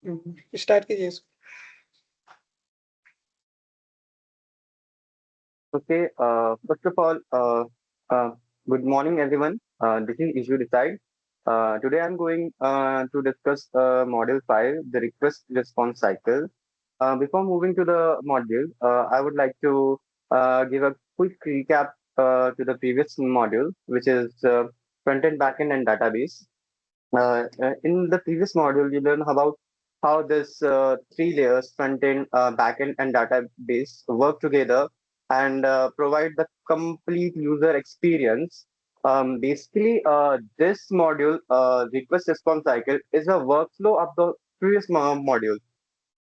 Start कीजिए इसको। Okay, first of all, good morning, everyone. This is Ishu Decide. Today I'm going to discuss Module 5, the request response cycle. Before moving to the module, I would like to give a quick recap to the previous module, which is front-end, back-end, and database. In the previous module, we learned about how this three layers, front-end, back-end, and database work together and provide the complete user experience. Basically, this module, request response cycle, is a workflow of the previous module.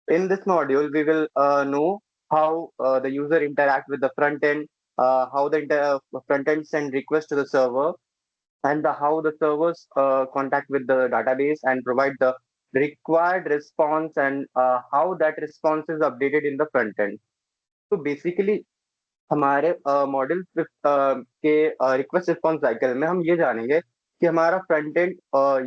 In this module, we will know how the user interact with the front end, how the front end send request to the server, and how the servers contact with the database and provide the required response, and how that response is updated in the front end. So basically हमारे model के request response cycle में हम ये जानेंगे कि हमारा front end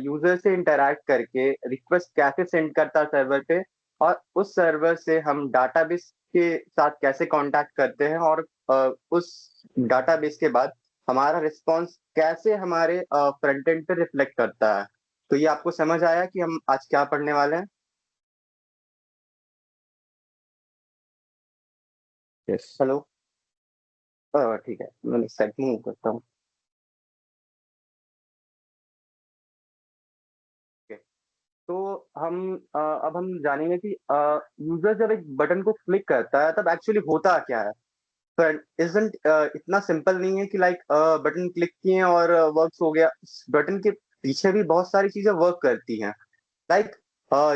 user से interact करके रिक्वेस्ट कैसे सेंड करता है सर्वर पे, और उस सर्वर से हम डाटाबेस के साथ कैसे कांटेक्ट करते हैं, और उस डाटाबेस के बाद हमारा रिस्पॉन्स कैसे हमारे फ्रंट एंड पे रिफ्लेक्ट करता है। तो ये आपको समझ आया कि हम आज क्या पढ़ने वाले हैं? यस। हेलो। ठीक है, मैं नेक्स्ट स्लाइड मूव करता हूँ। तो हम अब हम जानेंगे कि यूजर जब एक बटन को क्लिक करता है तब एक्चुअली होता क्या है। पर इजंट इतना सिंपल नहीं है कि लाइक बटन क्लिक किए और वर्क्स हो गया। बटन के पीछे भी बहुत सारी चीजें वर्क करती हैं। लाइक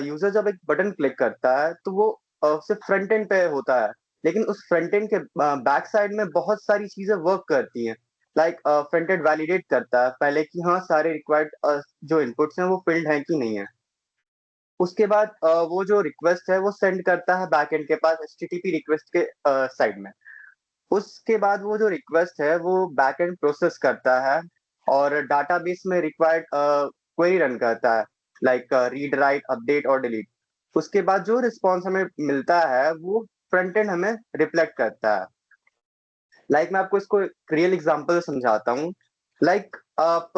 यूजर जब एक बटन क्लिक करता है तो वो सिर्फ फ्रंट एंड पे होता है, लेकिन उस फ्रंट एंड के बैक साइड में बहुत सारी चीजें वर्क करती हैं। लाइक फ्रंट एंड वैलिडेट करता है पहले कि हाँ सारे रिक्वायर्ड जो इनपुट्स हैं वो फिल्ड हैं कि नहीं है। उसके बाद वो जो रिक्वेस्ट है वो सेंड करता है बैकएंड के पास एचटीटीपी रिक्वेस्ट के साइड में। उसके बाद वो जो रिक्वेस्ट है वो बैकएंड प्रोसेस करता है और डाटाबेस में रिक्वायर्ड क्वेरी रन करता है, लाइक रीड राइट अपडेट और डिलीट। उसके बाद जो रिस्पॉन्स हमें मिलता है वो फ्रंट एंड हमें रिफ्लेक्ट करता है। मैं आपको इसको रियल एग्जांपल समझाता हूँ। आप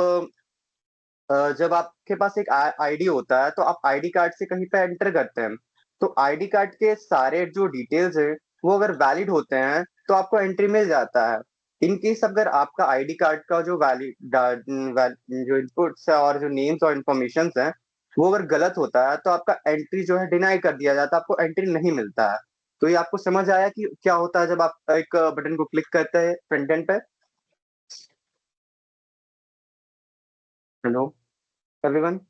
जब आपके पास एक आईडी होता है तो आप आईडी कार्ड से कहीं पे एंटर करते हैं। तो आईडी कार्ड के सारे जो डिटेल्स हैं वो अगर वैलिड होते हैं तो आपको एंट्री मिल जाता है। इन केस अगर आपका आईडी कार्ड का जो जो इनपुट्स है और जो नेम्स और इन्फॉर्मेशन है वो अगर गलत होता है तो आपका एंट्री जो है डिनाई कर दिया जाता है, आपको एंट्री नहीं मिलता है। तो ये आपको समझ आया कि क्या होता है जब आप एक बटन को क्लिक करते हैं फ्रंट एंड पे? Hello everyone.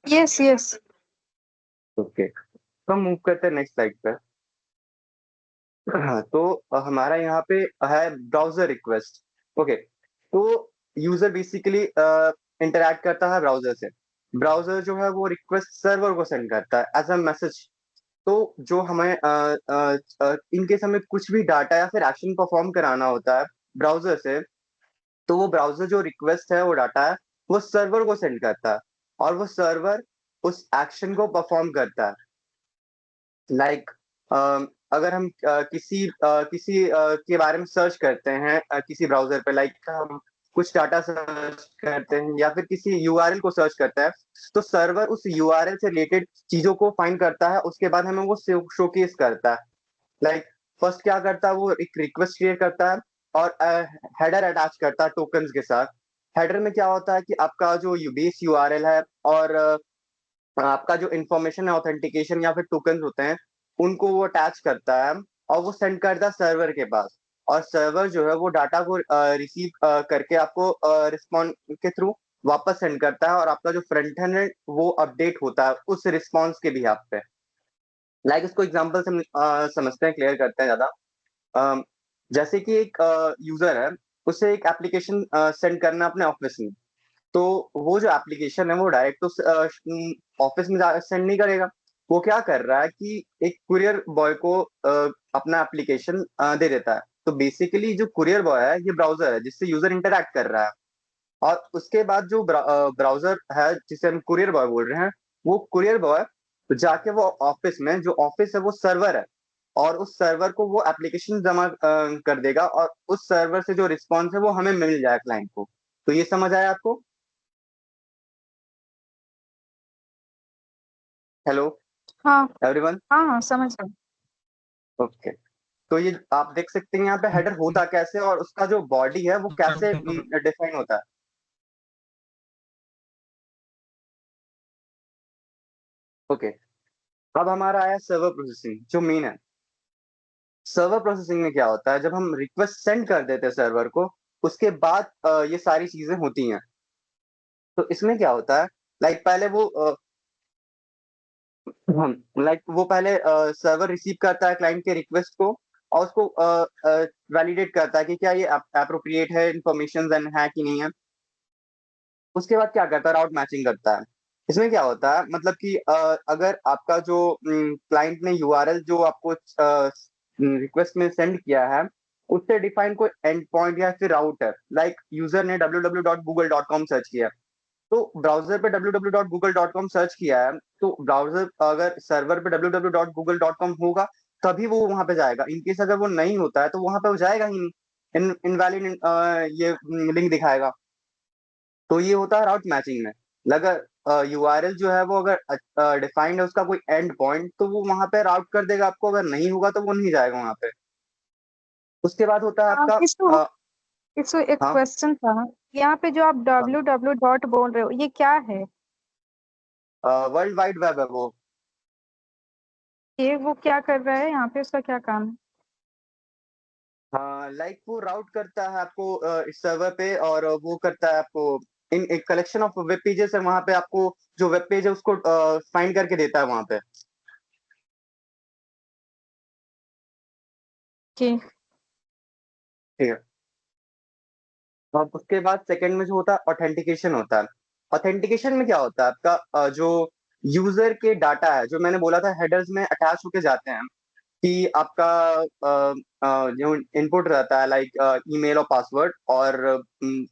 Yes yes. Okay, तो हम मूव करते हैं नेक्स्ट स्लाइड पे। हाँ, तो हमारा यहाँ पे है ब्राउज़र रिक्वेस्ट। ओके, तो यूज़र बेसिकली इंटरैक्ट करता है ब्राउज़र से। ब्राउज़र जो है वो रिक्वेस्ट सर्वर को सेंड करता है एज़ अ मैसेज। तो जो हमें इन केस हमें कुछ भी डाटा या फिर एक्शन परफॉर्म कराना होता है ब्राउज़र से, तो वो ब्राउज़र जो रिक्वेस्ट है, वो डाटा है, वो सर्वर को सेंड करता है और वो सर्वर उस एक्शन को परफॉर्म करता है। लाइक अगर हम के बारे में सर्च करते हैं किसी ब्राउजर पे, लाइक हम कुछ डाटा सर्च करते हैं या फिर किसी यूआरएल को सर्च करते हैं, तो सर्वर उस यूआरएल से रिलेटेड चीजों को फाइंड करता है। उसके बाद हमें वो शोकेस करता है। लाइक फर्स्ट क्या करता है, वो एक रिक्वेस्ट क्रिएट करता है और हेडर अटैच करता है टोकन्स के साथ। हेडर में क्या होता है कि आपका जो बेस यूआरएल है और आपका जो इन्फॉर्मेशन है, ऑथेंटिकेशन या फिर टोकन होते हैं, उनको वो अटैच करता है और वो सेंड करता है सर्वर के पास। और सर्वर जो है वो डाटा को रिसीव करके आपको रिस्पॉन्ड के थ्रू वापस सेंड करता है, और आपका जो फ्रंट एंड है वो अपडेट होता है उस रिस्पॉन्स के बिहाफ पे। इसको एग्जांपल से समझते हैं, क्लियर करते हैं ज्यादा। अम, जैसे कि एक यूजर है, उसे एक एप्लीकेशन सेंड करना है अपने ऑफिस में। तो वो जो एप्लीकेशन है वो डायरेक्ट उस ऑफिस में सेंड नहीं करेगा। वो क्या कर रहा है कि एक कुरियर बॉय को अपना एप्लीकेशन दे देता है। तो बेसिकली जो कुरियर बॉय है ये ब्राउजर है जिससे यूजर इंटरैक्ट कर रहा है। और उसके बाद जो ब्राउजर है जिसे हम कुरियर बॉय बोल रहे हैं, वो कुरियर बॉय जाके वो ऑफिस में, जो ऑफिस है वो सर्वर है, और उस सर्वर को वो एप्लीकेशन जमा कर देगा, और उस सर्वर से जो रिस्पॉन्स है वो हमें मिल जाए क्लाइंट को। तो ये समझ आया आपको? हेलो हाँ एवरीवन। हाँ हाँ, समझ गए। ओके, तो ये आप देख सकते हैं यहाँ पे हेडर होता कैसे, और उसका जो बॉडी है वो कैसे डिफाइन होता है। ओके, अब हमारा आया सर्वर प्रोसेसिंग, जो मेन है। सर्वर प्रोसेसिंग में क्या होता है, जब हम रिक्वेस्ट सेंड कर देते हैं सर्वर को, उसके बाद ये सारी चीजें होती हैं। तो इसमें क्या होता है, लाइक पहले वो वो पहले सर्वर रिसीव करता है क्लाइंट के रिक्वेस्ट को, और उसको वैलिडेट करता है कि क्या ये अप्रोप्रिएट है, इंफॉर्मेशन है कि नहीं है। उसके बाद क्या करता है, राउट मैचिंग करता है। इसमें क्या होता है, मतलब कि अगर आपका जो क्लाइंट ने यूआरएल जो आपको रिक्वेस्ट में सेंड किया है, उससे डिफाइन कोई एंड पॉइंट या फिर राउटर, लाइक यूजर ने www.google.com सर्च किया, तो ब्राउजर पे www.google.com सर्च किया है, तो ब्राउजर अगर सर्वर पे www.google.com होगा तभी वो वहां पे जाएगा। इनकेस अगर वो नहीं होता है तो वहां पे वो जाएगा ही नहीं, इनवैलिड ये लिंक दिखाएगा। तो ये होता है राउट मैचिंग में। अगर यूआरएल जो है वो अगर डिफाइंड है उसका कोई एंड पॉइंट, तो वो वहां पे राउट कर देगा आपको, अगर नहीं होगा तो वो नहीं जाएगा वहां पे। उसके बाद होता है आपका किसको किसको एक हाँ, क्वेश्चन था। यहाँ पे जो आप www डॉट बोल रहे हो, ये क्या है? वर्ल्ड वाइड वेब है वो। ये वो क्या कर रहा है यहाँ पे, उसका क्या काम है? हाँ, लाइक वो राउट करता है आपको इस सर्वर पे, और वो करता है आपको इन एक कलेक्शन ऑफ वेब पेजेस है वहां पे, आपको जो वेब पेज है उसको फाइंड करके देता है वहां पे। कि ठीक है। अब उसके बाद सेकंड में जो होता है ऑथेंटिकेशन होता है। ऑथेंटिकेशन में क्या होता है, आपका जो यूजर के डाटा है, जो मैंने बोला था हेडर्स में अटैच होके जाते हैं, कि आपका जो इनपुट रहता है, लाइक ईमेल और पासवर्ड और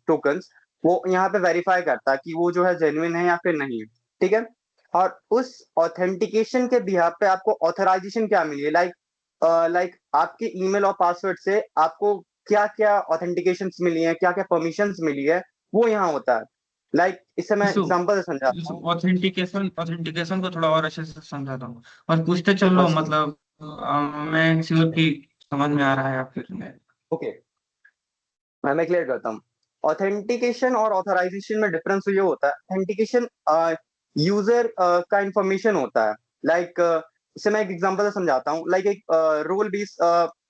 टोकन्स, वो यहाँ पे वेरीफाई करता है कि वो जो है जेन्युइन है या फिर नहीं है। ठीक है। और उस ऑथेंटिकेशन के बिहाफ पे आपको ऑथराइजेशन क्या मिली है, लाइक आपके ईमेल और पासवर्ड से आपको क्या क्या ऑथेंटिकेशन मिली है, क्या क्या परमिशन मिली है, वो यहाँ होता है। लाइक इससे मैं इसको एग्जाम्पल से समझाता हूँ। ऑथेंटिकेशन को थोड़ा और अच्छे से समझाता हूँ और पूछते चल लो, अच्छा, मतलब मैं श्योर कि समझ में आ रहा है आपके लिए। ओके, मैं क्लियर करता हूँ। ऑथेंटिकेशन और ऑथराइजेशन में डिफरेंस ये होता है, ऑथेंटिकेशन यूजर का इंफॉर्मेशन होता है। लाइक इसे मैं एक एग्जांपल से समझाता हूँ। लाइक एक रोल बेस्ड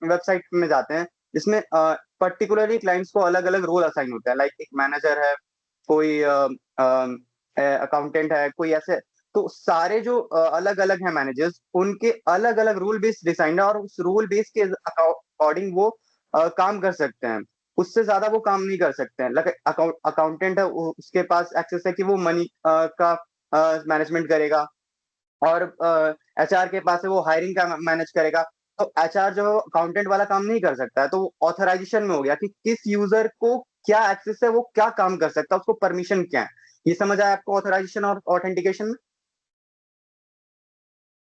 वेबसाइट में जाते हैं, जिसमें पर्टिकुलरली क्लाइंट्स को अलग अलग रोल असाइन होता है। लाइक एक मैनेजर है, कोई अकाउंटेंट है, कोई ऐसे। तो सारे जो अलग अलग हैं मैनेजर्स, उनके अलग अलग रूल बेस्ड डिसाइड है, और उस रूल बेस के अकॉर्डिंग वो काम कर सकते हैं। उससे ज्यादा वो काम नहीं कर सकते हैं। अकाउंटेंट है, उसके पास एक्सेस है कि वो मनी का मैनेजमेंट करेगा, और एचआर के पास है, वो हायरिंग का मैनेज करेगा। तो एचआर जो अकाउंटेंट वाला काम नहीं कर सकता है, तो ऑथराइजेशन में हो गया कि किस यूजर को क्या एक्सेस है, वो क्या काम कर सकता है, उसको परमिशन क्या है। ये समझ आया आपको ऑथराइजेशन और ऑथेंटिकेशन में?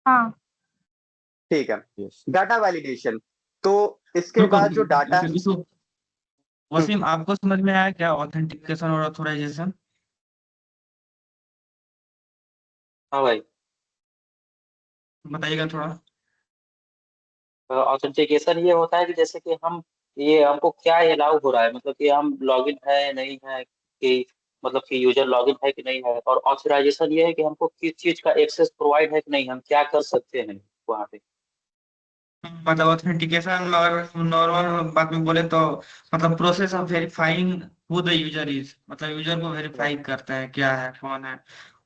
हाँ ठीक है। यस। डाटा वैलिडेशन, तो इसके रुको, बाद जो डाटा इसको वसीम, आपको समझ में आया क्या ऑथेंटिकेशन और ऑथोराइजेशन? हाँ भाई। बताइएगा थोड़ा। ऑथेंटिकेशन ये होता है कि जैसे कि हम ये हमको क्या अलाउ हो रहा है, मतलब कि हम लॉगिन है नहीं है, कि मतलब कि यूजर लॉगिन है कि नहीं है। और ऑथराइजेशन ये है कि हमको किस चीज का एक्सेस प्रोवाइड है कि नहीं, हम क्या कर सकते हैं वहाँ पे। मतलब ऑथेंटिकेशन और नॉर्मल बात में बोले तो मतलब process of verifying who the user is, मतलब यूजर को वेरीफाई करता है क्या है, कौन है।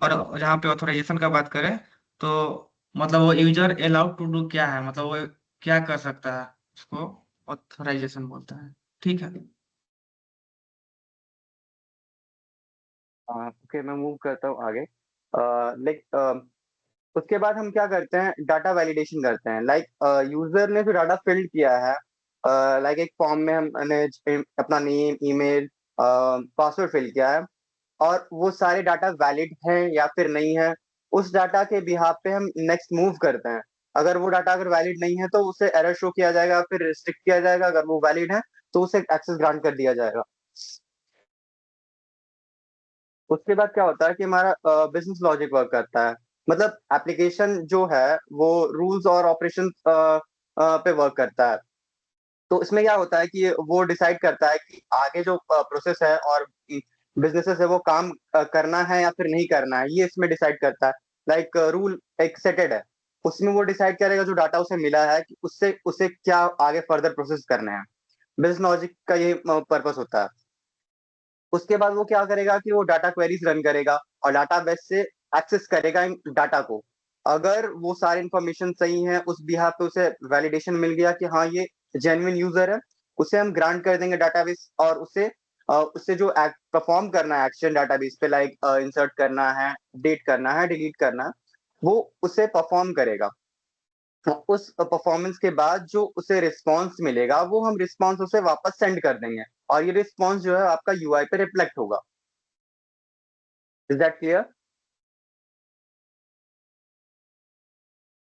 और जहाँ पे ऑथराइजेशन का बात करें तो मतलब वो यूजर अलाउड टू डू क्या है, मतलब वो क्या कर सकता है, उसको ऑथराइजेशन बोलता है। ठीक है। ओके, मैं मूव करता हूँ आगे। लाइक उसके बाद हम क्या करते हैं, डाटा वैलिडेशन करते हैं। लाइक यूजर ने जो डाटा फिल्ड किया है, लाइक एक फॉर्म में हमने अपना नेम, ईमेल, पासवर्ड फिल किया है, और वो सारे डाटा वैलिड हैं या फिर नहीं है, उस डाटा के बिहाफ पे हम नेक्स्ट मूव करते हैं। अगर वो डाटा अगर वैलिड नहीं है तो उसे एरर शो किया जाएगा, फिर रिस्ट्रिक्ट किया जाएगा। अगर वो वैलिड है तो उसे एक्सेस ग्रांट कर दिया जाएगा। उसके बाद क्या होता है कि हमारा बिजनेस लॉजिक वर्क करता है। मतलब एप्लीकेशन जो है वो रूल्स और ऑपरेशन पे वर्क करता है। तो इसमें क्या होता है कि वो डिसाइड करता है कि आगे जो प्रोसेस है और बिजनेसेस है वो काम करना है या फिर नहीं करना है, ये इसमें डिसाइड करता है। लाइक रूल एक सेटेड है, उसमें वो डिसाइड करेगा जो डाटा उसे मिला है कि उससे उसे क्या आगे फर्दर प्रोसेस करने हैं। बिजनेस लॉजिक का ये पर्पस होता है। उसके बाद वो क्या करेगा कि वो डाटा क्वेरीज रन करेगा और डाटाबेस से एक्सेस करेगा इन डाटा को। अगर वो सारी इंफॉर्मेशन सही है, उस बिहाफ पे उसे वैलिडेशन मिल गया कि हाँ ये जेन्युइन यूजर है, उसे हम ग्रांट कर देंगे डाटाबेस। और उससे जो परफॉर्म करना है एक्शन डाटाबेस पे, लाइक इंसर्ट करना है, अपडेट करना है, डिलीट करना है, वो उसे परफॉर्म करेगा। उस परफॉर्मेंस के बाद जो उसे रिस्पॉन्स मिलेगा वो हम रिस्पॉन्स उसे वापस सेंड कर देंगे और ये रिस्पॉन्स जो है आपका यूआई पे रिफ्लेक्ट होगा। Is that clear?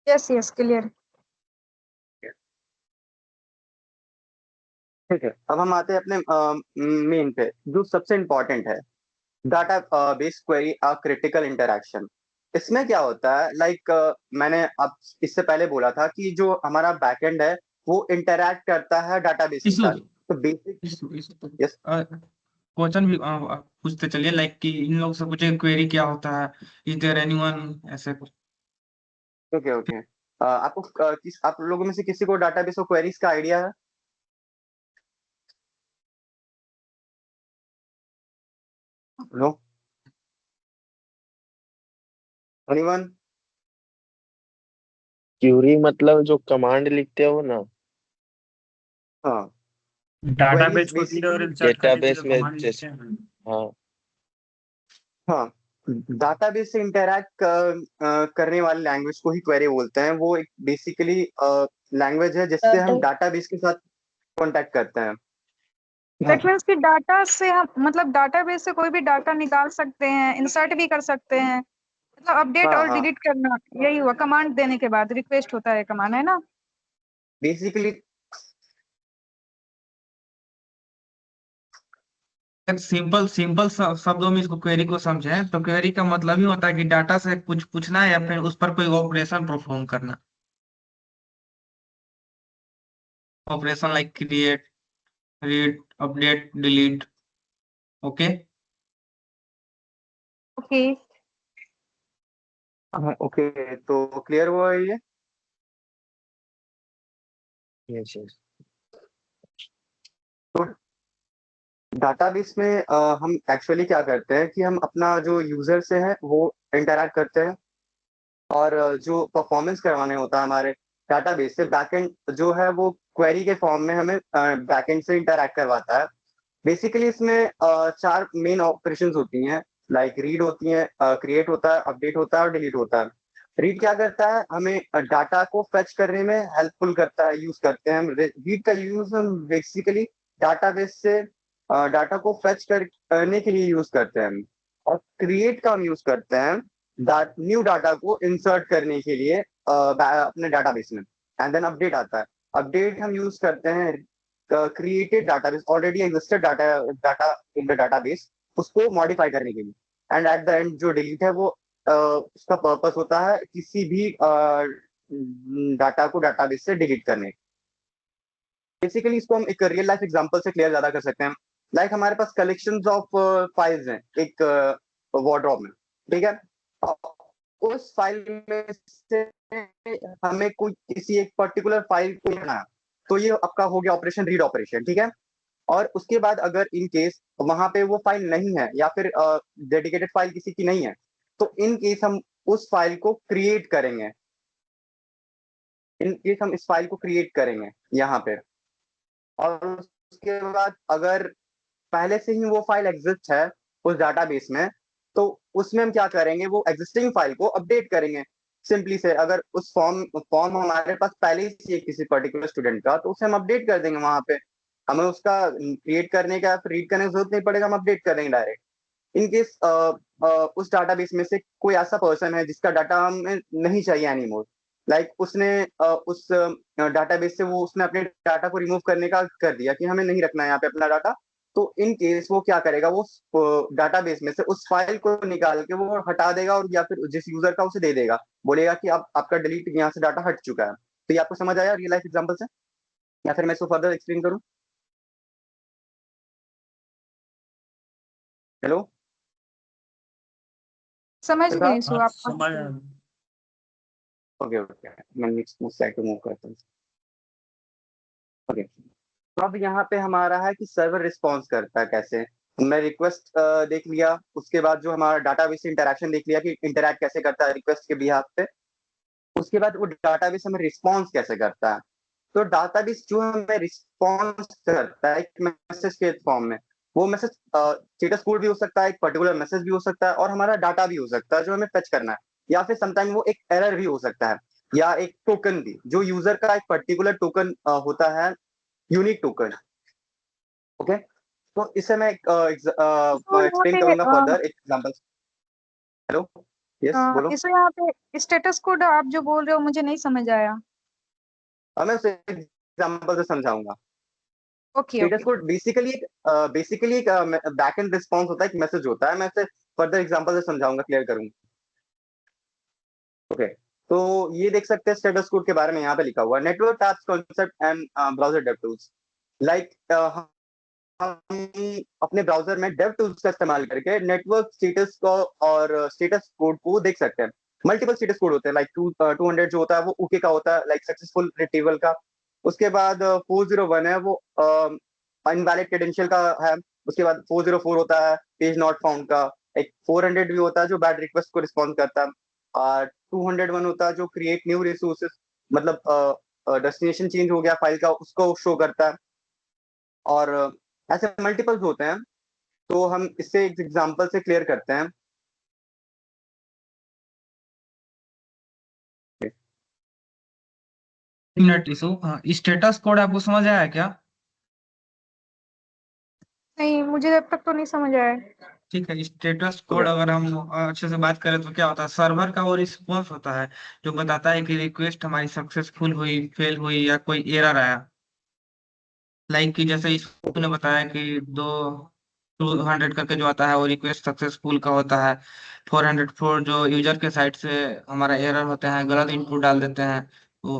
Yes yes clear. ठीक है, अब हम आते हैं अपने मेन पे जो सबसे इंपॉर्टेंट है, data base query a critical interaction. इसमें क्या होता है, लाइक मैंने अब इससे पहले बोला था कि जो हमारा बैकएंड है वो इंटरैक्ट करता है डाटाबेस के इशू साथ। तो बेसिक इशू यस क्वेश्चन भी पूछते चलिए, लाइक कि इन लोग से पूछे क्वेरी क्या होता है, इज देयर एनीवन, ऐसे कुछ। Okay okay. आपको आप लोगों में से किसी को डाटाबेस और क्वेरीज का आइडिया है? नो? एनीवन? क्यूरी मतलब जो कमांड लिखते हो ना, हाँ, क्वेरीज डाटाबेस को रीड और बेसिकली इंसर्ट करने के डेटाबेस लिए में कमांड जैसे। लिखते हैं। हाँ हाँ, डाटाबेस से इंटरैक्ट करने वाली लैंग्वेज को ही क्वेरी बोलते हैं। वो एक बेसिकली लैंग्वेज है जिससे हम डाटाबेस के साथ कांटेक्ट करते हैं। दैट मीन्स कि डाटा से हम मतलब डाटाबेस से कोई भी डाटा निकाल सकते हैं, इंसर्ट भी कर सकते हैं, मतलब अपडेट हाँ और हाँ, डिलीट करना। यही हुआ कमांड देने के बाद रिक्वेस्ट होता है कमांड, है ना? बेसिकली सिंपल सिंपल शब्दों में इसको क्वेरी को समझें तो क्वेरी का मतलब ही होता है कि डाटा से कुछ पूछना है या फिर उस पर कोई ऑपरेशन परफॉर्म करना। Operation like create, read, update, delete. Okay. Okay. Okay, तो क्लियर हुआ है ये? Yes yes. तो डाटाबेस में हम एक्चुअली क्या करते हैं कि हम अपना जो यूजर से है वो इंटरैक्ट करते हैं और जो परफॉर्मेंस करवाने होता है हमारे डाटाबेस से, बैकएंड जो है वो क्वेरी के फॉर्म में हमें बैकएंड से इंटरैक्ट करवाता है। बेसिकली इसमें चार मेन ऑपरेशंस होती हैं, लाइक रीड होती है, क्रिएट होता है, अपडेट होता है और डिलीट होता है। रीड क्या करता है, हमें डाटा को फेच करने में हेल्पफुल करता है, यूज करते हैं हम। रीड का यूज हम बेसिकली डाटाबेस से डाटा को फेच करने के लिए यूज करते हैं हम। और क्रिएट का हम यूज करते हैं न्यू डाटा को इंसर्ट करने के लिए अपने डाटाबेस में। एंड देन अपडेट आता है। अपडेट हम यूज करते हैं created database, already existed data in the database, उसको मॉडिफाई करने के लिए। एंड एट द एंड जो डिलीट है वो उसका पर्पस होता है किसी भी डाटा को डाटाबेस से डिलीट करने। बेसिकली इसको हम एक रियल लाइफ एग्जांपल से क्लियर ज्यादा कर सकते हैं। लाइक हमारे पास कलेक्शंस ऑफ फाइल्स हैं एक वार्डरोब में, ठीक है? उस फाइल में से हमें कोई किसी एक पर्टिकुलर फाइल को लेना है, तो ये आपका हो गया ऑपरेशन, रीड ऑपरेशन, ठीक है? और उसके बाद अगर इन केस वहां पे वो फाइल नहीं है या फिर डेडिकेटेड फाइल किसी की नहीं है, तो इन केस हम उस फाइल को क्रिएट करेंगे। इन केस हम इस फाइल को क्रिएट करेंगे यहाँ पे। और उसके बाद अगर पहले से ही वो फाइल एग्जिस्ट है उस डाटाबेस में, तो उसमें हम क्या करेंगे, वो एग्जिस्टिंग फाइल को अपडेट करेंगे। सिंपली से अगर उस फॉर्म हमारे पास पहले ही है किसी पर्टिकुलर स्टूडेंट का, तो उसे हम अपडेट कर देंगे वहां पे। हमें उसका क्रिएट करने का, रीड करने की जरूरत नहीं पड़ेगा, हम अपडेट कर देंगे डायरेक्ट। इन केस उस डाटाबेस में से कोई ऐसा पर्सन है जिसका डाटा हमें नहीं चाहिए एनीमोर, लाइक उसने उस डाटाबेस से वो उसने अपने डाटा को रिमूव करने का कर दिया कि हमें नहीं रखना है यहाँ पे अपना डाटा। तो इन केस वो क्या करेगा, वो डाटाबेस में से उस फाइल को निकाल के वो हटा देगा और या फिर जिस यूजर का उसे दे देगा, बोलेगा कि अब आपका डिलीट यहाँ से डाटा हट चुका है। तो ये आपको समझ आया रियल लाइफ एग्जांपल से, या फिर मैं इसको फर्दर एक्सप्लेन करूँ? हेलो समझ सिद्धार्थ? गई इसको हाँ आप। समझ आया। ओके ओके, मैं नेक्स्ट स्लाइड पे मूव करता हूँ। ओके, तो अब यहाँ पे हमारा है कि सर्वर रिस्पॉन्स करता है कैसे। मैं रिक्वेस्ट देख लिया, उसके बाद जो हमारा डाटाबेस से इंटरेक्शन देख लिया कि इंटरैक्ट कैसे करता है रिक्वेस्ट के बिहाफ पे। उसके बाद वो डाटाबेस हमें रिस्पॉन्स कैसे करता है। तो डाटाबेस जो हमें रिस्पॉन्स करता है एक मैसेज के फॉर्म में, वो मैसेज स्टेटस कोड भी हो सकता है, एक पर्टिकुलर मैसेज भी हो सकता है, और हमारा डाटा भी हो सकता है जो हमें फेच करना है, या फिर समटाइम वो एक एरर भी हो सकता है, या एक टोकन भी, जो यूजर का एक पर्टिकुलर टोकन होता है, यूनिक टोकन। ओके, तो इसे मैं इसको यहाँ एक्सप्लेन पे करूंगा फर्दर एक एग्जांपल। हेलो, यस बोलो। इसको यहाँ पे स्टेटस कोड आप जो बोल रहे हो मुझे नहीं समझ आया। मैं उसे एग्जांपल से समझाऊंगा। Okay status okay. Code basically एक बैकएंड रिस्पांस होता है, एक मैसेज होता है। मैं इसे फर्दर एग्जांपल से समझाऊंगा, क्लियर करूंगा। ओके, तो ये देख सकते हैं स्टेटस कोड के बारे में यहाँ पे लिखा हुआ है, network task concept and browser dev tools. Like हम अपने ब्राउजर में डेव टूल्स का इस्तेमाल करके नेटवर्क स्टेटस को और स्टेटस कोड को देख सकते हैं। मल्टीपल स्टेटस कोड होते हैं, लाइक 200 जो होता है वो ओके का होता है, लाइक सक्सेसफुल रिट्रीवल का। उसके बाद 401 है, वो इनवैलिड क्रेडेंशियल का है। उसके बाद 404 होता है पेज नॉट फाउंड का। एक 400 भी होता है जो बैड रिक्वेस्ट को रिस्पॉन्ड करता है। और 201 होता है जो क्रिएट न्यू रिसोर्सेस, मतलब डेस्टिनेशन चेंज हो गया फाइल का, उसको शो करता है। और ऐसे मल्टीपल्स होते हैं। तो हम इससे एक एग्जांपल से क्लियर करते हैं। मिनट इशू, स्टेटस कोड आपको समझ आया क्या? नहीं, मुझे अब तक तो नहीं समझ आया। ठीक है, स्टेटस कोड ओके, अगर हम अच्छे से बात करें तो क्या होता है, सर्वर का वो रिस्पॉन्स होता है जो बताता है कि रिक्वेस्ट हमारी सक्सेसफुल हुई, फेल हुई, या कोई एरर आया। लाइक कि जैसे इसने बताया कि 200 करके जो आता है वो रिक्वेस्ट सक्सेसफुल का होता है। 404 जो यूजर के साइड से हमारा एरर होते हैं, गलत इनपुट डाल देते हैं वो।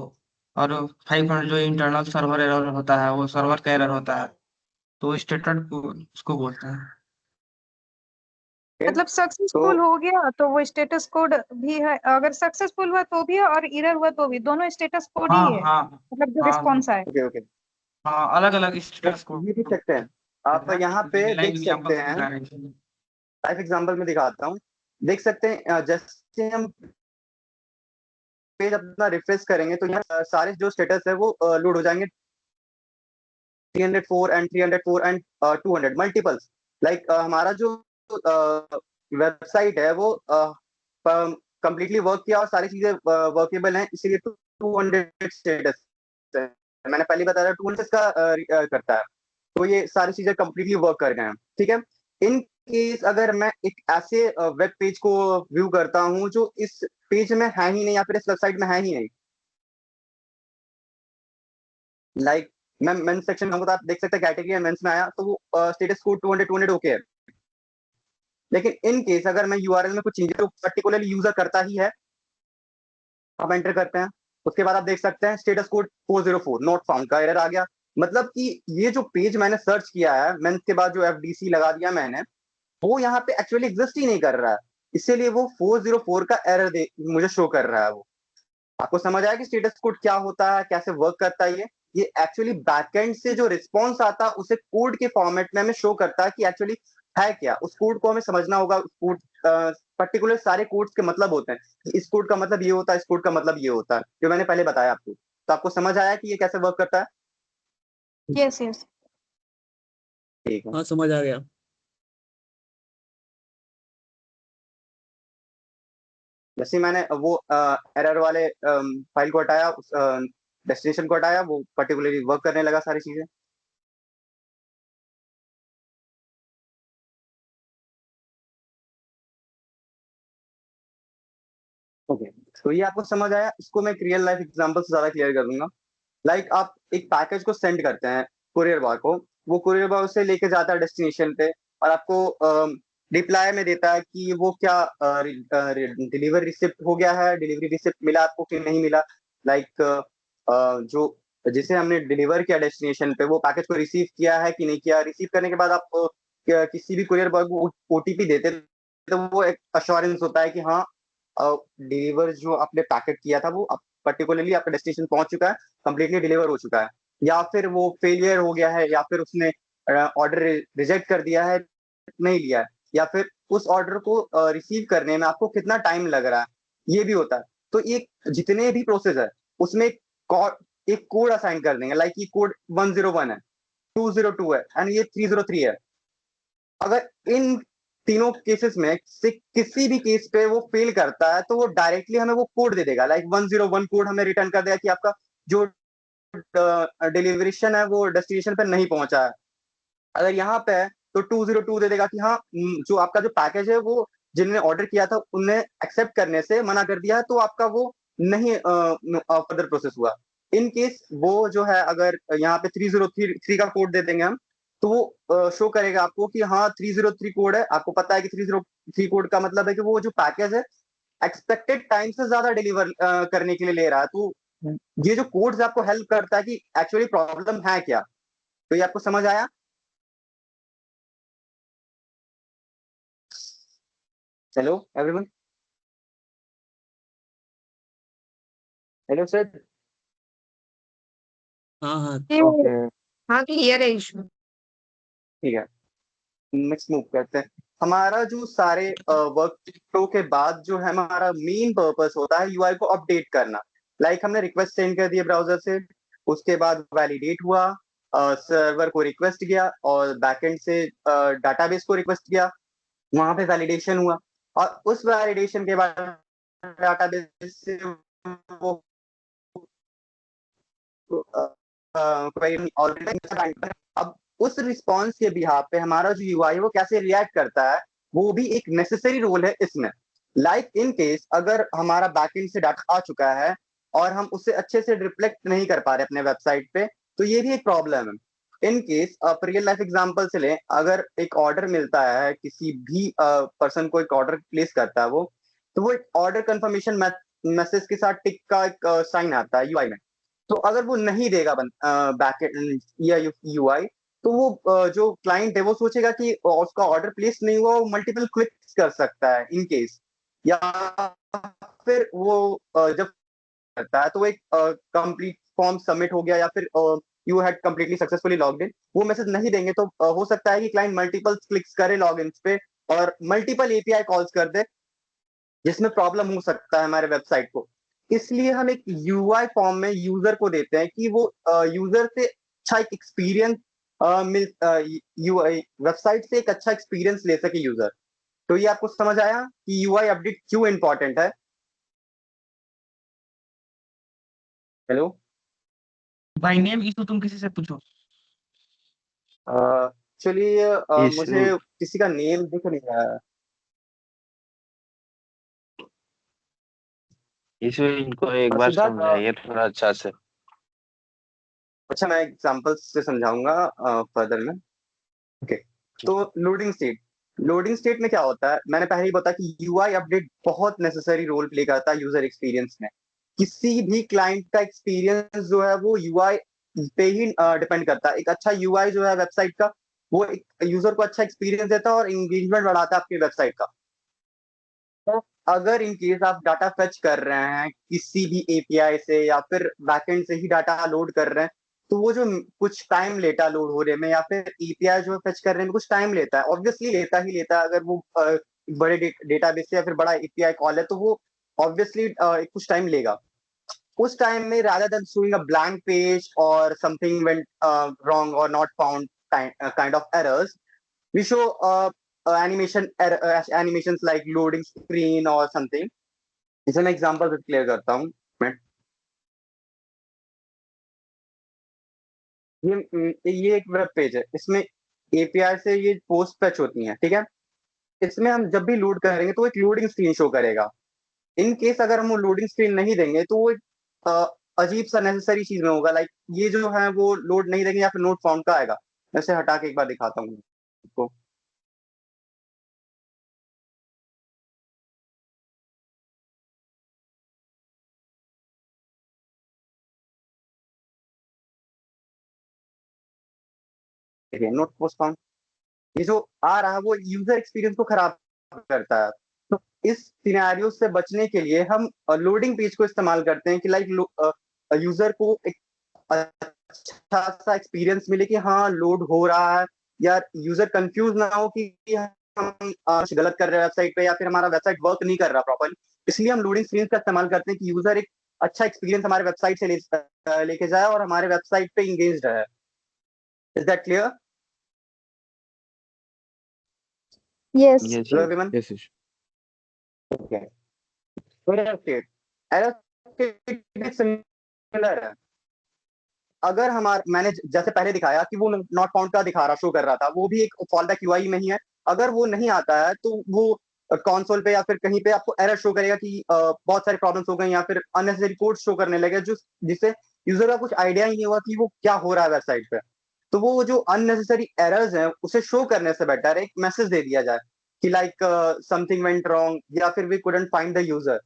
और 500 जो इंटरनल सर्वर एरर होता है वो सर्वर का एरर होता है। तो स्टेटस को उसको बोलते हैं। मतलब तो सक्सेसफुल हो गया तो वो स्टेटस कोड भी है, अगर सक्सेसफुल हुआ तो भी है और एरर हुआ तो भी, दोनों स्टेटस कोड हाँ ही है, हाँ मतलब जो हाँ रिस्पॉन्स आए। ओके ओके, हाँ, अलग अलग स्टेटस कोड ये देख सकते हैं आप यहाँ पे, लाइव देख एग्जांपल सकते हैं समझा रहे हैं। लाइव एग्जांपल में दिखाता हूँ। देख सकते हैं जैसे हम पेज अपना रिफ्रेश करेंगे तो यहाँ सारे जो स्टेटस है वो लोड हो जाएंगे। 304 एंड 304 एंड 200 मल्टीपल्स। लाइक हमारा जो वेबसाइट है वो कंप्लीटली वर्क किया और सारी चीजें वर्केबल हैं, इसीलिए 200 स्टेटस है। मैंने पहले बताया 200 का करता है। तो ये सारी चीजें कंप्लीटली वर्क कर गए हैं, ठीक है। इन केस अगर मैं एक ऐसे वेब पेज को व्यू करता हूँ जो इस पेज में है ही नहीं, या फिर इस वेबसाइट में है ही नहीं, लाइक मैं मेंस सेक्शन में हूँ तो आप देख सकते हैं कैटेगरी मेंस में आया तो वो स्टेटस कोड 200 ओके है। लेकिन इन केस अगर मैं यूआरएल में कुछ चेंजेस तो पर्टिकुलरली यूजर करता ही है, आप एंटर करते हैं। उसके बाद आप देख सकते हैं स्टेटस कोड 404 नॉट फाउंड का एरर आ गया। मतलब कि ये जो पेज मैंने सर्च किया है मेंस के बाद जो एफडीसी लगा दिया मैंने, वो यहाँ पे एक्चुअली एग्जिस्ट ही नहीं कर रहा है, इसीलिए वो 404 का एरर दे मुझे शो कर रहा है। वो आपको समझ आया कि स्टेटस कोड क्या होता है, कैसे वर्क करता है। ये एक्चुअली बैकएंड से जो रिस्पॉन्स आता है उसे कोड के फॉर्मेट में हमें शो करता है कि एक्चुअली है क्या। उस कोड को हमें समझना होगा। कोड पर्टिकुलर सारे कोड्स के मतलब होते हैं कि इस कोड का मतलब ये होता है, इस कोड का मतलब ये होता है, जो मैंने पहले बताया आपको। तो आपको समझ आया कि ये कैसे वर्क करता है? Yes yes. ठीक है। हाँ समझ आ गया। जैसे मैंने वो एरर वाले फाइल को हटाया, उस डेस्टिनेशन को हटाया, वो पर्टिकुलरली वर्क करने लगा सारी चीजें। ओके, तो ये आपको समझ आया। इसको मैं एक रियल लाइफ एग्जांपल से ज्यादा क्लियर कर दूंगा। लाइक आप एक पैकेज को सेंड करते हैं कुरियर बॉय को, वो कुरियर बॉय उसे लेके जाता है डेस्टिनेशन पे और आपको रिप्लाई में देता है कि वो क्या डिलीवरी रिसिप्ट हो गया है, डिलीवरी रिसिप्ट मिला आपको कि नहीं मिला। लाइक जो जिसे हमने डिलीवर किया डेस्टिनेशन पे, वो पैकेज को रिसीव किया है कि नहीं किया। रिसीव करने के बाद आप किसी भी कुरियर बॉय को ओटीपी देते हैं, तो वो एक अश्योरेंस होता है कि हाँ, डिलीवर जो आपने पैकेट किया था वो पर्टिकुलरली आपका डेस्टिनेशन पहुंच चुका है, कंप्लीटली डिलीवर हो चुका है। या फिर वो फेलियर हो गया है, या फिर उसने ऑर्डर रिजेक्ट कर दिया है, नहीं लिया है, या फिर उस ऑर्डर को रिसीव करने में आपको कितना टाइम लग रहा है, ये भी होता है। तो ये जितने भी प्रोसेस है उसमें एक कोड असाइन कर देंगे। लाइक ये कोड 101 है, 202 है एंड ये 303 है। अगर इन तीनों केसेस में से किसी भी केस पे वो फेल करता है, तो वो डायरेक्टली हमें वो कोड दे देगा। लाइक 101 कोड हमें रिटर्न कर देगा कि आपका जो डिलीवरेशन है वो डेस्टिनेशन पे नहीं पहुंचा है। अगर यहाँ पे है तो 202 दे देगा कि हाँ, जो आपका जो पैकेज है वो जिन्होंने ऑर्डर किया था उन्हें एक्सेप्ट करने से मना कर दिया है, तो आपका वो नहीं फर्दर प्रोसेस हुआ। इन केस वो जो है, अगर यहाँ पे 303 का कोड दे देंगे हम, तो वो शो करेगा आपको कि हाँ 303 कोड है। आपको पता है कि 303 कोड का मतलब है कि वो जो पैकेज है एक्सपेक्टेड टाइम से ज्यादा डिलीवर करने के लिए ले रहा है। तो ये जो कोड्स आपको हेल्प करता है कि एक्चुअली प्रॉब्लम है क्या। तो ये आपको समझ आया? Hello everyone, hello sir. हाँ हाँ ओके, हाँ क्लियर है इशू। ठीक है, नेक्स्ट मूव करते हैं। हमारा जो सारे वर्क फ्लो के बाद जो है हमारा मेन पर्पस होता है यूआई को अपडेट करना। लाइक हमने रिक्वेस्ट सेंड कर दिया ब्राउजर से, उसके बाद वैलिडेट हुआ, सर्वर को रिक्वेस्ट गया और बैकएंड से डाटाबेस को रिक्वेस्ट गया, वहां पे वैलिडेशन हुआ और उस वैलिडेशन के बाद डाटाबेस से वो अब उस रिस्पॉन्स के बिहाफ पे हमारा जो यूआई है वो कैसे रिएक्ट करता है, वो भी एक नेसेसरी रोल है इसमें। लाइक इन केस अगर हमारा बैकएंड से डाटा आ चुका है और हम उसे अच्छे से रिफ्लेक्ट नहीं कर पा रहे अपने वेबसाइट पे, तो ये भी एक प्रॉब्लम है। इन केस आप रियल लाइफ एग्जांपल से लें, अगर एक ऑर्डर मिलता है, किसी भी पर्सन को एक ऑर्डर प्लेस करता है वो, तो वो एक ऑर्डर कंफर्मेशन मैसेज के साथ टिक का एक साइन आता है यूआई में। तो अगर वो नहीं देगा बैकएंड या यूआई, तो वो जो क्लाइंट है वो सोचेगा कि उसका ऑर्डर प्लेस नहीं हुआ, वो मल्टीपल क्लिक्स कर सकता है इन केस। या फिर वो जब करता है तो वो एक कंप्लीट फॉर्म सबमिट हो गया, या फिर you had completely successfully logged in, वो मैसेज नहीं देंगे तो हो सकता है कि क्लाइंट मल्टीपल क्लिक्स करे लॉग इन पे और मल्टीपल एपीआई कॉल्स कर दे, जिसमें प्रॉब्लम हो सकता है हमारे वेबसाइट को। इसलिए हम एक यूआई फॉर्म में यूजर को देते हैं कि वो यूजर से अच्छा एक एक्सपीरियंस मिल यूआई वेबसाइट से एक अच्छा एक्सपीरियंस ले सके यूजर। तो ये आपको समझ आया कि यूआई अपडेट क्यों इंपॉर्टेंट है? हेलो, भाई नेम इशू तुम किसी से पूछो। चलिए, इशू मुझे किसी का नेम दिख नहीं रहा है। इशू इनको एक बार सिद्धार्थ, समझाइए थोड़ा अच्छा से। अच्छा मैं एग्जांपल से समझाऊंगा फर्दर में। ओके, तो लोडिंग स्टेट में क्या होता है, मैंने पहले ही बताया कि यूआई अपडेट बहुत नेसेसरी रोल प्ले करता है यूजर एक्सपीरियंस में। किसी भी क्लाइंट का एक्सपीरियंस जो है वो यूआई पे ही डिपेंड करता है। एक अच्छा यूआई जो है वेबसाइट का, वो एक यूजर को अच्छा एक्सपीरियंस देता है और एंगेजमेंट बढ़ाता है आपकी वेबसाइट का। तो अगर इन केस आप डाटा फेच कर रहे हैं किसी भी एपीआई से या फिर बैकएंड से ही डाटा लोड कर रहे हैं, तो वो जो कुछ टाइम लेता लोड होने में, या फिर एपीआई जो फेच करने में कुछ टाइम लेता है, ऑब्वियसली लेता ही लेता है। अगर वो बड़े डेटाबेस से या फिर बड़ा एपीआई कॉल है, तो वो ऑब्वियसली कुछ टाइम लेगा। उस टाइम में rather than showing a blank page or something went wrong or not found kind of errors, we show animations like loading screen or something. इसे मैं एग्जांपल से क्लियर करता हूँ। ये एक वेब पेज है, इसमें एपीआई से ये पोस्ट फेच होती हैं, ठीक है। इसमें हम जब भी लोड करेंगे तो एक लोडिंग स्क्रीन शो करेगा। इन केस अगर हम वो लोडिंग स्क्रीन नहीं देंगे तो वो एक अजीब सा नेसेसरी चीज में होगा, लाइक ये जो है वो लोड नहीं देंगे या फिर नोट फाउंड का आएगा। वैसे हटा के एक बार दिखाता हूँ आपको। देखिए नोट पोस्ट फाउंड, ये जो आ रहा है वो यूजर एक्सपीरियंस को खराब करता है। तो इस सिनेरियो से बचने के लिए हम लोडिंग पेज को इस्तेमाल करते हैं कि लाइक यूजर को एक अच्छा सा एक्सपीरियंस मिले कि हाँ लोड हो रहा है, या यूजर कंफ्यूज ना हो कि हम कुछ गलत कर रहे हैं वेबसाइट पे या फिर हमारा वेबसाइट वर्क नहीं कर रहा प्रॉपरली। इसलिए हम लोडिंग स्क्रीन का इस्तेमाल करते हैं कि यूजर एक अच्छा एक्सपीरियंस हमारे वेबसाइट से लेके जाए और हमारे वेबसाइट पे इंगेज रहे। Is that clear? Yes. yes hello yes everyone. Yes, yes. Okay, error state, error state similar है। अगर हमारा मैंने जैसे पहले दिखाया कि वो नॉट फाउंड का दिखा रहा शो कर रहा था, वो भी एक फॉल बैक यूआई में ही है। अगर वो नहीं आता है तो वो कंसोल पे या फिर कहीं पे आपको एरर शो करेगा कि बहुत सारी प्रॉब्लम्स हो गई या फिर अननेसेसरी कोड शो करने लगे, जो जिससे यूजर का कुछ आइडिया ही नहीं हुआ कि वो क्या हो रहा है वेबसाइट पे। तो वो जो अननेसेसरी एरर्स हैं उसे शो करने से बेटर एक मैसेज दे दिया जाए कि लाइक समथिंग वेंट रॉन्ग या फिर we couldn't find the user.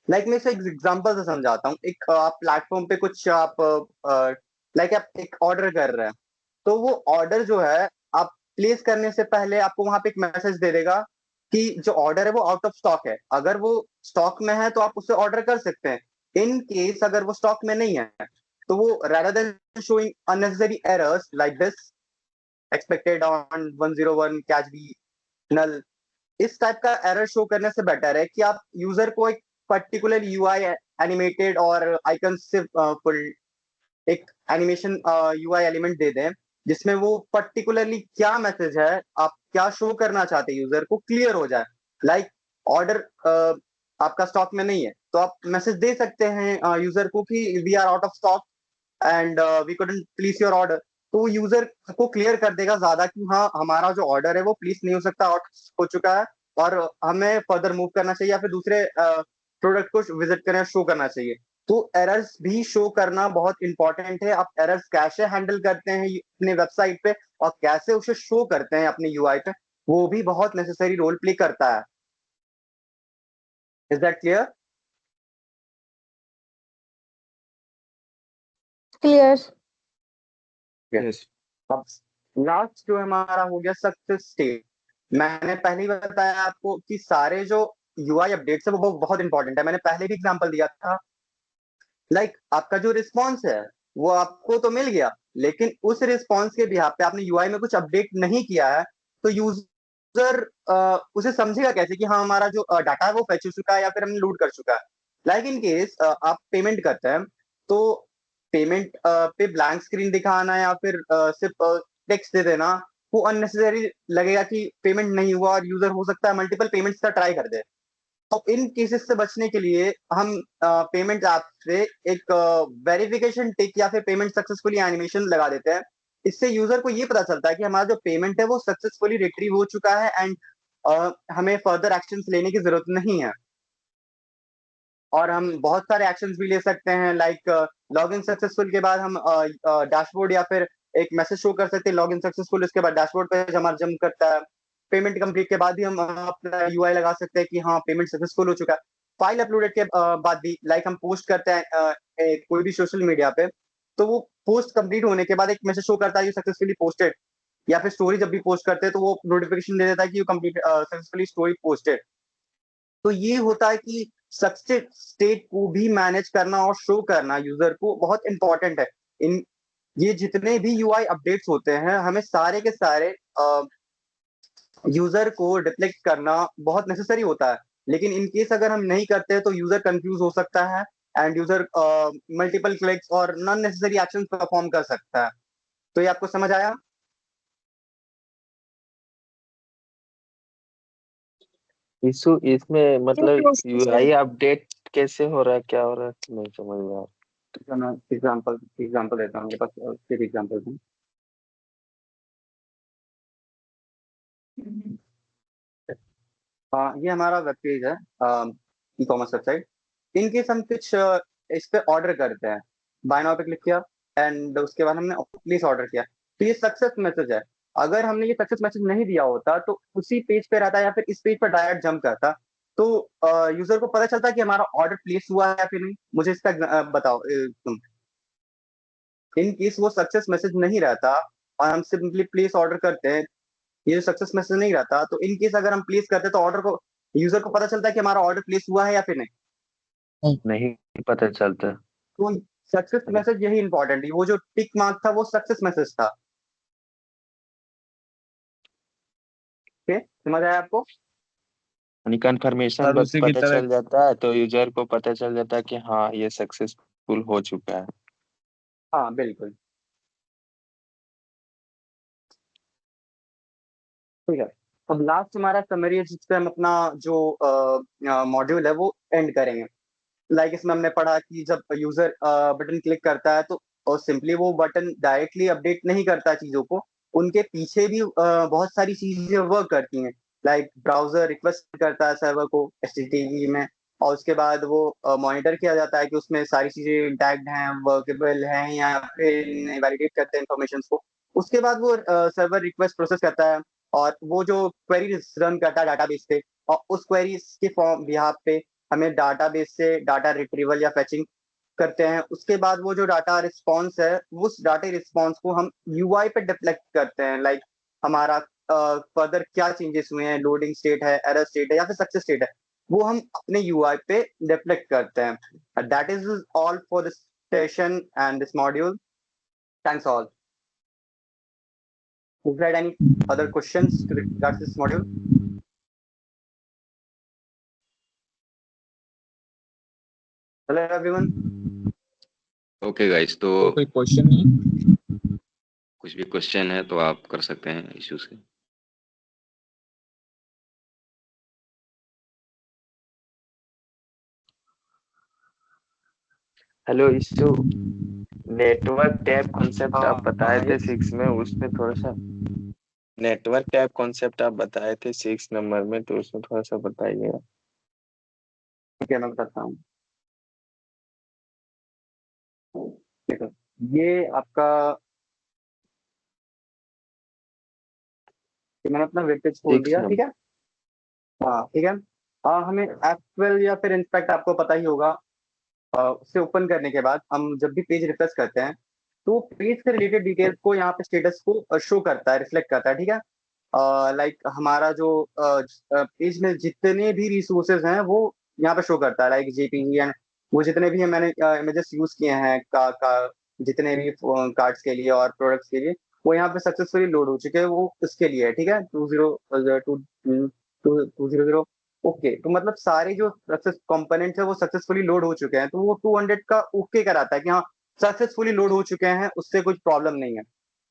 Like मैं इसे एक एग्जांपल से समझाता हूँ। एक आप प्लेटफॉर्म पे कुछ आप लाइक आप एक ऑर्डर कर रहे हैं, तो वो ऑर्डर जो है आप प्लेस करने से पहले आपको वहां पे एक मैसेज दे देगा कि जो ऑर्डर है वो आउट ऑफ स्टॉक है। अगर वो स्टॉक में है तो आप उससे ऑर्डर कर सकते हैं। इन केस अगर वो स्टॉक में नहीं है तो वो rather than showing unnecessary errors like this expected on 101 catch b null, इस टाइप का एरर शो करने से बेटर है कि आप यूजर को एक पर्टिकुलर यूआई एनिमेटेड और आइकन से फुल एक एनिमेशन यूआई एलिमेंट दे दें जिसमें वो पर्टिकुलरली क्या मैसेज है, आप क्या शो करना चाहते हैं यूजर को क्लियर हो जाए। लाइक ऑर्डर आपका स्टॉक में नहीं है तो आप मैसेज दे सकते हैं यूजर को कि we are out of stock and we couldn't place your order. तो यूजर को क्लियर कर देगा ज्यादा कि हाँ हमारा जो ऑर्डर है वो प्लेस नहीं हो सकता, आउट हो चुका है और हमें फर्दर मूव करना चाहिए या फिर दूसरे प्रोडक्ट को विजिट करना शो करना चाहिए। तो एरर्स भी शो करना बहुत इंपॉर्टेंट है। आप एरर्स कैसे हैंडल करते हैं अपने वेबसाइट पे और कैसे उसे शो करते हैं अपने यूआई पे, वो भी बहुत नेसेसरी रोल प्ले करता है। Is that clear? Clear. Yes. अब लास्ट जो हमारा हो गया सक्सेस स्टेट। मैंने पहले ही बताया आपको कि सारे जो यूआई अपडेट्स है वो बहुत इंपॉर्टेंट है। मैंने पहले भी एग्जांपल दिया था लाइक आपका जो रिस्पॉन्स है वो आपको तो मिल गया, लेकिन उस रिस्पॉन्स के बिहाफ पे आपने यूआई में कुछ अपडेट नहीं किया है तो यूजर उसे समझेगा कैसे कि हाँ हमारा जो डाटा है वो फैच हो चुका है या फिर हमने लोड कर चुका है। लाइक इन केस आप पेमेंट करते हैं तो पेमेंट पे ब्लैंक स्क्रीन दिखाना या फिर सिर्फ टेक्स्ट दे देना वो अननेसेसरी लगेगा कि पेमेंट नहीं हुआ और यूजर हो सकता है मल्टीपल पेमेंट्स का ट्राई कर दे। तो इन केसेस से बचने के लिए हम पेमेंट ऐप से एक वेरिफिकेशन टिक या फिर पेमेंट सक्सेसफुली एनिमेशन लगा देते हैं। इससे यूजर को ये पता चलता है कि हमारा जो पेमेंट है वो सक्सेसफुली रिट्रीव हो चुका है एंड हमें फर्दर एक्शंस लेने की जरूरत नहीं है। और हम बहुत सारे एक्शंस भी ले सकते हैं लाइक लॉगिन सक्सेसफुल के बाद हम डैशबोर्ड या फिर एक मैसेज शो कर सकते हैं लॉगिन सक्सेसफुल, उसके बाद डैशबोर्ड पे हमारा जंप करता है। पेमेंट कंप्लीट के बाद भी हम अपना यूआई लगा सकते हैं कि हाँ पेमेंट सक्सेसफुल हो चुका है। फाइल अपलोडेड के बाद भी लाइक हम पोस्ट करते हैं कोई भी सोशल मीडिया पे, तो वो पोस्ट कंप्लीट होने के बाद एक मैसेज शो करता है यू सक्सेसफुली पोस्टेड, या फिर स्टोरी जब भी पोस्ट करते हैं तो वो नोटिफिकेशन दे देता है कि you complete successfully story posted. तो ये होता है कि सक्सेस स्टेट को भी मैनेज करना और शो करना यूजर को बहुत इंपॉर्टेंट है। इन ये जितने भी यूआई अपडेट्स होते हैं हमें सारे के सारे यूजर को डिप्लेक्ट करना बहुत नेसेसरी होता है, लेकिन इन केस अगर हम नहीं करते तो यूजर कंफ्यूज हो सकता है एंड यूजर मल्टीपल क्लिक्स और नॉन नेसेसरी एक्शन परफॉर्म कर सकता है। तो ये आपको समझ आया? इशू इसमें मतलब Yes, यूआई अपडेट कैसे हो रहा है, क्या हो रहा है, नहीं समझ में आ रहा। मैं एग्जांपल एग्जांपल देता हूँ, मेरे पास फिर एग्जांपल है। ये हमारा वेब पेज है। E commerce website. In case हम कुछ इस पे ऑर्डर करते हैं, बाय नाउ पे क्लिक किया एंड उसके बाद हमने प्लेस ऑर्डर किया, तो ये सक्सेस मैसेज है। अगर हमने ये सक्सेस मैसेज नहीं दिया होता तो उसी पेज पे रहता या फिर इस पेज पर डायरेक्ट जंप करता, तो यूजर को पता चलता कि हमारा ऑर्डर प्लेस हुआ है या फिर नहीं। मुझे इसका बताओ तुम। इन केस वो सक्सेस मैसेज नहीं रहता और हम सिंपली प्लेस ऑर्डर करते हैं, ये जो सक्सेस मैसेज नहीं रहता, तो इन केस अगर हम प्लेस करते तो ऑर्डर को यूजर को पता चलता है कि हमारा ऑर्डर प्लेस हुआ है या फिर नहीं। नहीं पता चलता। तो सक्सेस मैसेज यही इंपॉर्टेंट है, वो जो टिक मार्क था वो सक्सेस मैसेज था। ओके, समझ आया आपको? यानी कंफर्मेशन सर बस उसी की पता तरह चल जाता है तो यूजर को पता चल जाता है कि हाँ ये सक्सेसफुल हो चुका है। हाँ बिल्कुल, ठीक है। अब लास्ट हमारा समरी है जिसपे हम अपना जो मॉड्यूल है वो एंड करेंगे। लाइक इसमें हमने पढ़ा कि जब यूजर बटन क्लिक करता है तो और सिंपली वो बटन डायरेक्टली अपडेट नहीं करता चीजों को, उनके पीछे भी बहुत सारी चीजें वर्क करती हैं। लाइक ब्राउजर रिक्वेस्ट करता है सर्वर को HTTP में, और उसके बाद वो मॉनिटर किया जाता है कि उसमें सारी चीजें इंटैक्ट हैं, वर्केबल हैं, या फिर वैलिडेट करते हैं इन्फॉर्मेशन को। उसके बाद वो सर्वर रिक्वेस्ट प्रोसेस करता है और वो जो क्वेरी रन करता है डाटाबेस पे, और उस क्वेरी के फॉर्म बिहाफ पे हमें डाटाबेस से डाटा रिट्रीवल या फेचिंग करते हैं। उसके बाद वो जो डाटा रिस्पॉन्स है, उस डाटा रिस्पॉन्स को हम UI पे डिफ्लेक्ट करते हैं। लाइक हमारा फर्दर क्या चेंजेस हुए हैं, लोडिंग स्टेट है, एरर स्टेट है, या फिर सक्सेस स्टेट है, वो हम अपने UI पे डिफ्लेक्ट करते हैं। That is all for this session and this module. Thanks all. Is there any other questions to regards this module? Hello everyone. Okay guys, तो तो कोई क्वेश्चन नहीं? कुछ भी क्वेश्चन है तो आप कर सकते हैं इश्यूज के। Hello issue, network tab concept आप बताए थे yes. 6 में, उसमें थोड़ा सा नेटवर्क टैब कॉन्सेप्ट आप बताए थे 6 नंबर में, तो उसमें थोड़ा सा बताइएगा। ठीक है, मैं बताता हूँ। देखो, ये आपका, ये मैंने अपना वेब पेज खोल 6 दिया, ठीक नंबर। है। हाँ ठीक है। हमें F12 या फिर इनफैक्ट आपको पता ही होगा, उसे ओपन करने के बाद हम जब भी पेज रिफ्रेश करते हैं तो पेज से रिलेटेड डिटेल्स को यहाँ पे स्टेटस को शो करता है, रिफ्लेक्ट करता है, ठीक है। लाइक हमारा जो पेज में जितने भी रिसोर्सेज हैं वो यहाँ पे शो करता है, लाइक JPG एंड वो जितने भी मैंने इमेजेस यूज किए हैं जितने भी कार्ड्स के लिए और प्रोडक्ट्स के लिए, वो यहाँ पे सक्सेसफुली लोड हो चुके हैं, वो उसके लिए है, ठीक है। 20200। ओके, तो मतलब सारे जो सक्सेस कंपोनेंट्स है वो सक्सेसफुली लोड हो चुके हैं, तो वो 200 का ओके कराता है कि हाँ सक्सेसफुली लोड हो चुके हैं, उससे कुछ प्रॉब्लम नहीं है।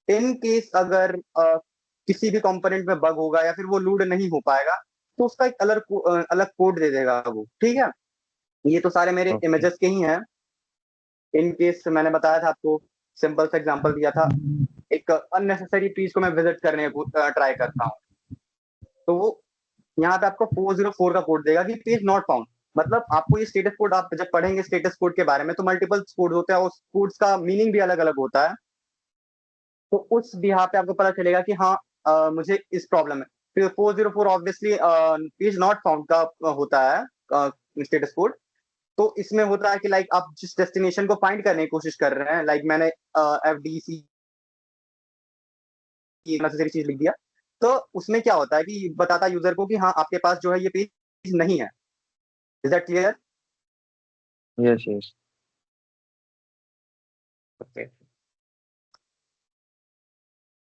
इन केस अगर किसी भी कंपोनेंट में बग होगा या फिर वो लोड नहीं हो पाएगा, तो उसका एक अलग कोड दे देगा वो, ठीक है। ये तो सारे मेरे ओके। इमेजेस के ही हैं। इन केस मैंने बताया था आपको, सिंपल सा एग्जांपल दिया था, एक अननेसेसरी पेज को मैं विजिट करने को ट्राई करता हूँ, तो वो यहाँ पे आपको 404 का कोड देगा कि पेज नॉट फाउंड। मतलब आपको ये स्टेटस कोड, आप जब पढ़ेंगे स्टेटस कोड के बारे में तो मल्टीपल कोड होते हैं, उस कोड्स का मीनिंग भी अलग अलग होता है, तो उस बिहार पे आपको पता चलेगा कि हाँ मुझे इस प्रॉब्लम है। फिर 404 ऑब्वियसली पेज नॉट फाउंड का होता है स्टेटस कोड। तो इसमें होता है कि लाइक आप जिस डेस्टिनेशन को फाइंड करने की कोशिश कर रहे हैं, लाइक मैंने FDC की नेसेसरी चीज लिख दिया, तो उसमें क्या होता है कि बताता है यूजर को कि हाँ आपके पास जो है ये पेज नहीं है। Is that clear? Yes yes. Okay,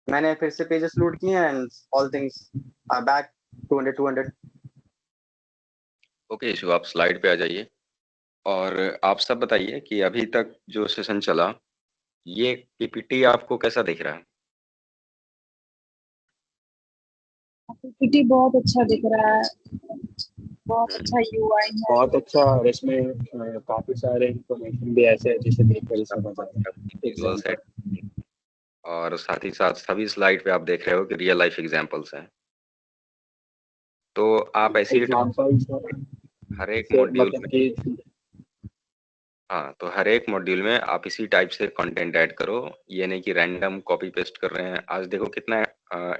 मैंने फिर से पेजेस लोड किए and all things are back 200। Okay issue, आप स्लाइड पे आ जाइए और आप सब बताइए कि अभी तक जो सेशन चला, ये PPT आपको कैसा दिख रहा है? पीपीटी बहुत अच्छा दिख रहा है, बहुत अच्छा UI है। बहुत अच्छा, और इसमें काफी सारे इंफॉर्मेशन भी ऐसे है जिसे देखकर ही समझ आता है। विजुअल सेट, एग्जाम्पल और साथ ही साथ सभी स्लाइड पे आप देख रहे हो कि रियल लाइफ एग्जांपल्स हैं। तो आप ऐसी एग्जाम्पल्स हर एक से मॉड्यूल मतलब में, कि हाँ, तो हर एक मॉड्यूल में आप इसी टाइप से कंटेंट ऐड करो। ये नहीं कि रैंडम कॉपी पेस्ट कर रहे हैं। आज देखो कितना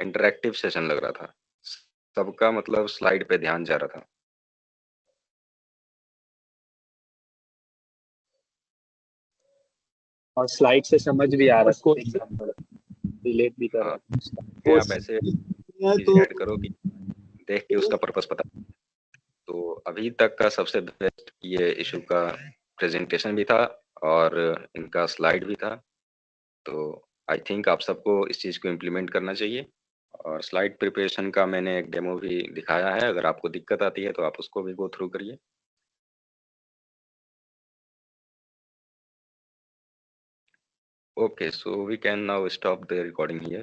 इंटरेक्टिव सेशन लग रहा था, सबका मतलब स्लाइड पे ध्यान जा रहा था। और स्लाइड से समझ भी आ रहा बस है, एग्जाम्पल रिलेट भी कर रहा हाँ, है। आप ऐसे चीज तो ऐड करो कि देख के उसका पर्पस पता। तो अभी तक का सबसे बेस्ट ये इशू का प्रेजेंटेशन भी था और इनका स्लाइड भी था। तो आई थिंक आप सबको इस चीज़ को इम्प्लीमेंट करना चाहिए। और स्लाइड प्रिपरेशन का मैंने एक डेमो भी दिखाया है, अगर आपको दिक्कत आती है तो आप उसको भी गो थ्रू करिए। Okay, so we can now stop the recording here.